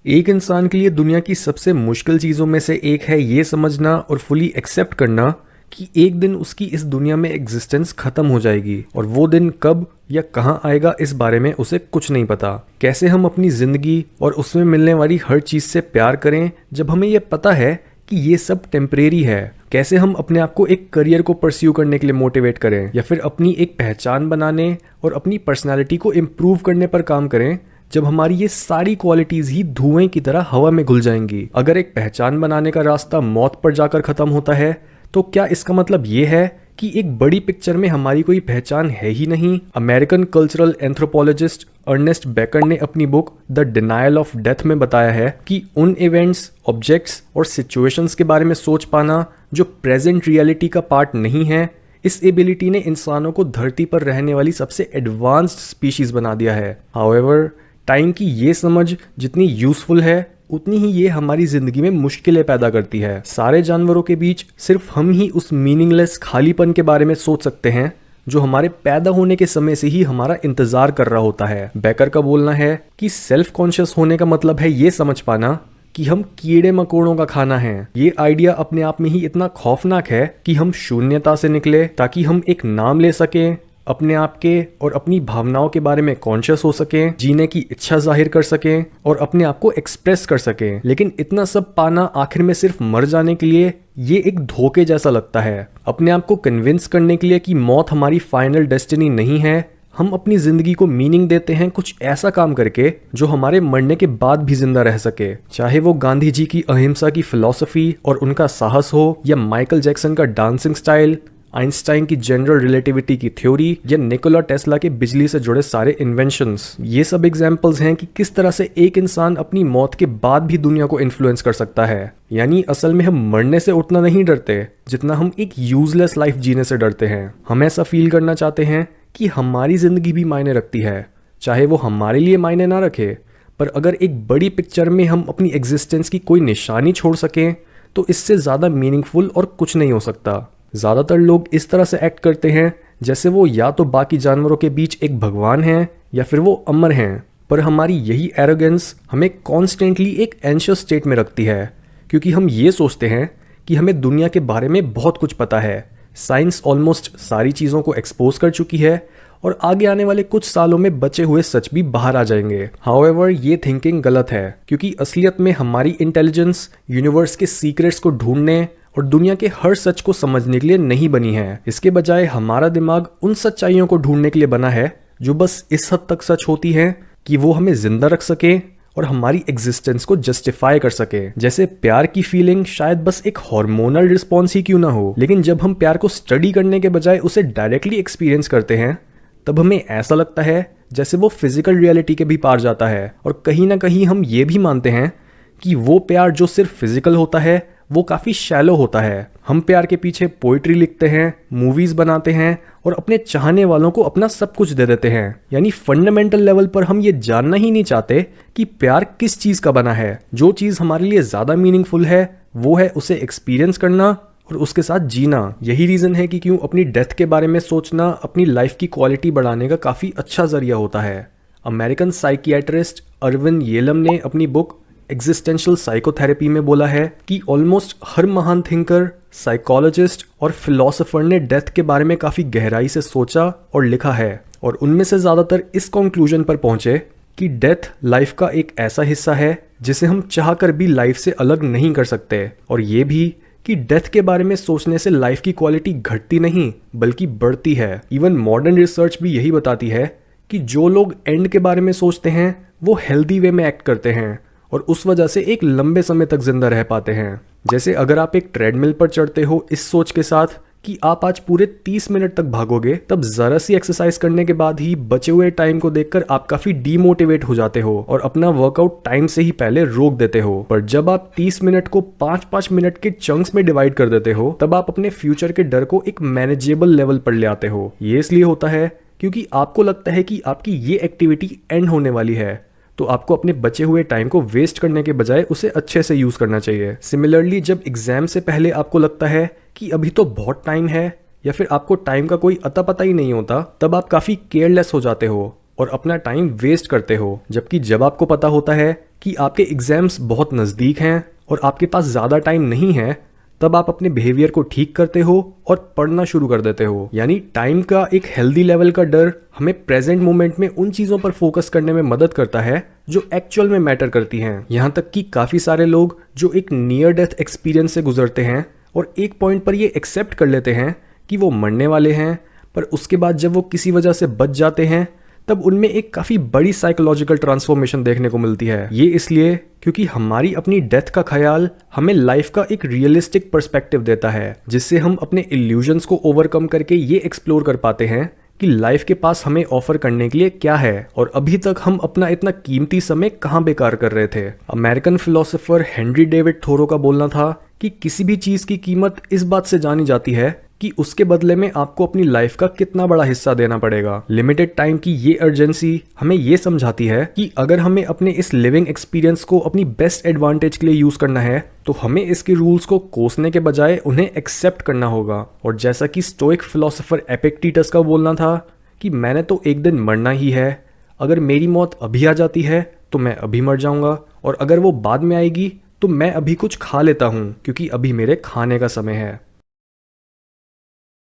एक इंसान के लिए दुनिया की सबसे मुश्किल चीज़ों में से एक है ये समझना और फुली एक्सेप्ट करना कि एक दिन उसकी इस दुनिया में एग्जिस्टेंस खत्म हो जाएगी और वो दिन कब या कहाँ आएगा इस बारे में उसे कुछ नहीं पता। कैसे हम अपनी ज़िंदगी और उसमें मिलने वाली हर चीज़ से प्यार करें जब हमें यह पता है कि ये सब टेम्परेरी है। कैसे हम अपने आप को एक करियर को परस्यू करने के लिए मोटिवेट करें या फिर अपनी एक पहचान बनाने और अपनी पर्सनैलिटी को इम्प्रूव करने पर काम करें जब हमारी ये सारी क्वालिटीज ही धुएं की तरह हवा में घुल जाएंगी। अगर एक पहचान बनाने का रास्ता मौत पर जाकर खत्म होता है तो क्या इसका मतलब ये है कि एक बड़ी पिक्चर में हमारी कोई पहचान है ही नहीं? American cultural anthropologist Ernest Becker ने अपनी book the denial of death में बताया है कि उन इवेंट्स, ऑब्जेक्ट्स और सिचुएशंस के बारे में सोच पाना जो प्रेजेंट रियलिटी का पार्ट नहीं है, इस एबिलिटी ने इंसानों को धरती पर रहने वाली सबसे एडवांस्ड स्पीशीज बना दिया है। हाउएवर, टाइम की ये समझ जितनी यूजफुल है उतनी ही ये हमारी जिंदगी में मुश्किलें पैदा करती है। सारे जानवरों के बीच सिर्फ हम ही उस मीनिंगलेस खालीपन के बारे में सोच सकते हैं जो हमारे पैदा होने के समय से ही हमारा इंतजार कर रहा होता है। बेकर का बोलना है कि सेल्फ कॉन्शियस होने का मतलब है ये समझ पाना कि हम कीड़े मकोड़ों का खाना है। ये आइडिया अपने आप में ही इतना खौफनाक है कि हम शून्यता से निकले ताकि हम एक नाम ले सकें, अपने आप के और अपनी भावनाओं के बारे में कॉन्शियस हो सकें, जीने की इच्छा जाहिर कर सकें और अपने आप को एक्सप्रेस कर सकें। लेकिन इतना सब पाना आखिर में सिर्फ मर जाने के लिए ये एक धोखे जैसा लगता है। अपने आप को कन्विंस करने के लिए कि मौत हमारी फाइनल डेस्टिनी नहीं है, हम अपनी जिंदगी को मीनिंग देते हैं कुछ ऐसा काम करके जो हमारे मरने के बाद भी जिंदा रह सके। चाहे वो गांधी जी की अहिंसा की फिलॉसफी और उनका साहस हो, या माइकल जैक्सन का डांसिंग स्टाइल, आइंस्टाइन की जनरल रिलेटिविटी की थ्योरी, या निकोला टेस्ला के बिजली से जुड़े सारे इन्वेंशंस। ये सब एग्जाम्पल्स हैं कि किस तरह से एक इंसान अपनी मौत के बाद भी दुनिया को इन्फ्लुएंस कर सकता है। यानी असल में हम मरने से उतना नहीं डरते जितना हम एक यूजलेस लाइफ जीने से डरते हैं। हम ऐसा फील करना चाहते हैं कि हमारी जिंदगी भी मायने रखती है, चाहे वो हमारे लिए मायने ना रखे, पर अगर एक बड़ी पिक्चर में हम अपनी एग्जिस्टेंस की कोई निशानी छोड़ सकें तो इससे ज़्यादा मीनिंगफुल और कुछ नहीं हो सकता। ज़्यादातर लोग इस तरह से एक्ट करते हैं जैसे वो या तो बाकी जानवरों के बीच एक भगवान हैं या फिर वो अमर हैं, पर हमारी यही एरोगेंस हमें कॉन्स्टेंटली एक एंशियस स्टेट में रखती है, क्योंकि हम ये सोचते हैं कि हमें दुनिया के बारे में बहुत कुछ पता है। साइंस ऑलमोस्ट सारी चीज़ों को एक्सपोज कर चुकी है और आगे आने वाले कुछ सालों में बचे हुए सच भी बाहर आ जाएंगे। हाउएवर, ये थिंकिंग गलत है, क्योंकि असलियत में हमारी इंटेलिजेंस यूनिवर्स के सीक्रेट्स को ढूंढने और दुनिया के हर सच को समझने के लिए नहीं बनी है। इसके बजाय हमारा दिमाग उन सच्चाइयों को ढूंढने के लिए बना है जो बस इस हद तक सच होती हैं कि वो हमें जिंदा रख सके और हमारी एग्जिस्टेंस को जस्टिफाई कर सके। जैसे प्यार की फीलिंग शायद बस एक हार्मोनल रिस्पॉन्स ही क्यों ना हो, लेकिन जब हम प्यार को स्टडी करने के बजाय उसे डायरेक्टली एक्सपीरियंस करते हैं तब हमें ऐसा लगता है जैसे वो फिजिकल रियलिटी के भी पार जाता है। और कहीं ना कहीं हम ये भी मानते हैं कि वो प्यार जो सिर्फ फिजिकल होता है वो काफ़ी शैलो होता है। हम प्यार के पीछे पोइट्री लिखते हैं, मूवीज़ बनाते हैं और अपने चाहने वालों को अपना सब कुछ दे देते हैं। यानी फंडामेंटल लेवल पर हम ये जानना ही नहीं चाहते कि प्यार किस चीज़ का बना है। जो चीज़ हमारे लिए ज़्यादा मीनिंगफुल है वो है उसे एक्सपीरियंस करना और उसके साथ जीना। यही रीज़न है कि क्यों अपनी डेथ के बारे में सोचना अपनी लाइफ की क्वालिटी बढ़ाने का काफ़ी अच्छा जरिया होता है। अमेरिकन साइकियाट्रिस्ट अर्विन येलम ने अपनी बुक एग्जिस्टेंशियल साइकोथेरेपी में बोला है कि ऑलमोस्ट हर महान थिंकर, साइकोलॉजिस्ट और फिलोसोफर ने डेथ के बारे में काफ़ी गहराई से सोचा और लिखा है, और उनमें से ज़्यादातर इस कंक्लूजन पर पहुंचे कि डेथ लाइफ का एक ऐसा हिस्सा है जिसे हम चाहकर भी लाइफ से अलग नहीं कर सकते, और ये भी कि डेथ के बारे में सोचने से लाइफ की क्वालिटी घटती नहीं बल्कि बढ़ती है। इवन मॉडर्न रिसर्च भी यही बताती है कि जो लोग एंड के बारे में सोचते हैं वो हेल्दी वे में एक्ट करते हैं और उस वजह से एक लंबे समय तक जिंदा रह पाते हैं। जैसे अगर आप एक ट्रेडमिल पर चढ़ते हो इस सोच के साथ कि आप आज पूरे 30 मिनट तक भागोगे, तब जरा सी एक्सरसाइज करने के बाद ही बचे हुए टाइम को देखकर आप काफी डीमोटिवेट हो जाते हो और अपना वर्कआउट टाइम से ही पहले रोक देते हो। पर जब आप 30 मिनट को 5-5 मिनट के चंक्स में डिवाइड कर देते हो तब आप अपने फ्यूचर के डर को एक मैनेजेबल लेवल पर ले आते हो। ये इसलिए होता है क्योंकि आपको लगता है कि आपकी ये एक्टिविटी एंड होने वाली है, तो आपको अपने बचे हुए टाइम को वेस्ट करने के बजाय उसे अच्छे से यूज करना चाहिए। सिमिलरली, जब एग्जाम से पहले आपको लगता है कि अभी तो बहुत टाइम है या फिर आपको टाइम का कोई अता पता ही नहीं होता, तब आप काफी केयरलेस हो जाते हो और अपना टाइम वेस्ट करते हो, जबकि जब आपको पता होता है कि आपके एग्जाम्स बहुत नज़दीक हैं और आपके पास ज़्यादा टाइम नहीं है, तब आप अपने बिहेवियर को ठीक करते हो और पढ़ना शुरू कर देते हो। यानी टाइम का एक हेल्दी लेवल का डर हमें प्रेजेंट मोमेंट में उन चीज़ों पर फोकस करने में मदद करता है जो एक्चुअल में मैटर करती हैं। यहाँ तक कि काफ़ी सारे लोग जो एक नियर डेथ एक्सपीरियंस से गुजरते हैं और एक पॉइंट पर ये एक्सेप्ट कर लेते हैं कि वो मरने वाले हैं, पर उसके बाद जब वो किसी वजह से बच जाते हैं तब उनमें एक काफ़ी बड़ी साइकोलॉजिकल ट्रांसफॉर्मेशन देखने को मिलती है। ये इसलिए क्योंकि हमारी अपनी डेथ का ख्याल हमें लाइफ का एक रियलिस्टिक पर्सपेक्टिव देता है, जिससे हम अपने इल्यूजन्स को ओवरकम करके ये एक्सप्लोर कर पाते हैं कि लाइफ के पास हमें ऑफर करने के लिए क्या है और अभी तक हम अपना इतना कीमती समय कहाँ बेकार कर रहे थे। American philosopher Henry David Thoreau का बोलना था कि किसी भी चीज़ की कीमत इस बात से जानी जाती है कि उसके बदले में आपको अपनी लाइफ का कितना बड़ा हिस्सा देना पड़ेगा। लिमिटेड टाइम की ये अर्जेंसी हमें ये समझाती है कि अगर हमें अपने इस लिविंग एक्सपीरियंस को अपनी बेस्ट एडवांटेज के लिए यूज करना है तो हमें इसके रूल्स को कोसने के बजाय उन्हें एक्सेप्ट करना होगा। और जैसा कि स्टोइक फिलोसोफर एपिक्टेटस का बोलना था कि मैंने तो एक दिन मरना ही है, अगर मेरी मौत अभी आ जाती है तो मैं अभी मर जाऊंगा, और अगर वो बाद में आएगी तो मैं अभी कुछ खा लेता हूँ क्योंकि अभी मेरे खाने का समय है।